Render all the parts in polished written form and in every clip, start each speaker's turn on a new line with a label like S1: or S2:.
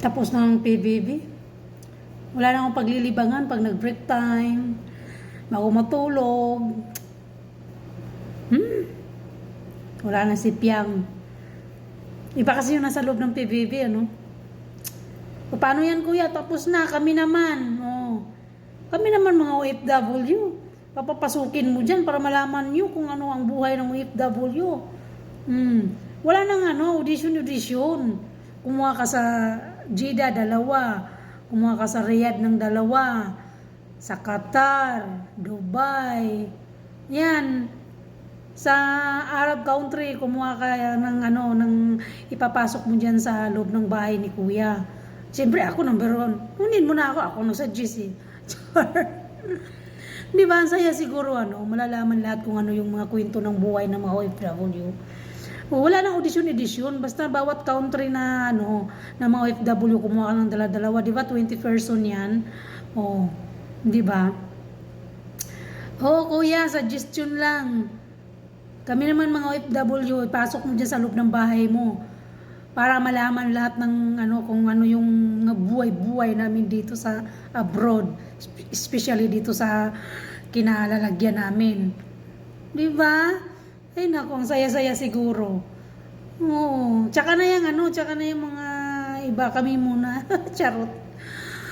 S1: Tapos na ang PBB. Wala na akong paglilibangan pag nag-break time. Bago matulog. Wala na si Piang. Iba kasi yung nasa loob ng PBB, ano? Paano yan, kuya? Tapos na, kami naman. Oh. Kami naman mga OFW. Papapasukin mo dyan para malaman nyo kung ano ang buhay ng OFW. Wala nang audition. Kumuha ka sa Jeddah, 2. Kumuha ka sa Riyadh ng 2. Sa Qatar, Dubai. Yan. Sa Arab country, kumuha ka ng ipapasok mo dyan sa loob ng bahay ni kuya. Siyempre, ako number 1. Kunin mo na ako no sa GC. Di ba, ang saya siguro, malalaman lahat kung ano yung mga kwento ng buhay ng mga OFW. Wala nang audition, basta bawat country na na mga OFW kumuha ka ng dala-dalawa, di ba? 20 person yan. Oh, di ba? Kuya, suggestion lang. Kami naman mga OFW, ipasok mo dyan sa loob ng bahay mo para malaman lahat ng kung ano yung buhay-buhay namin dito sa abroad, especially dito sa kinalalagyan namin. Di ba? Ay naku, ang saya-saya siguro. Oo. Tsaka na yung mga iba kami muna. Charot.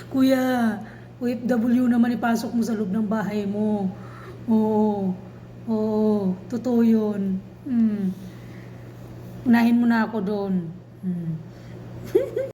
S1: Kuya, OFW naman ipasok mo sa loob ng bahay mo. Oo, totoo yun. Unahin mo na ako doon.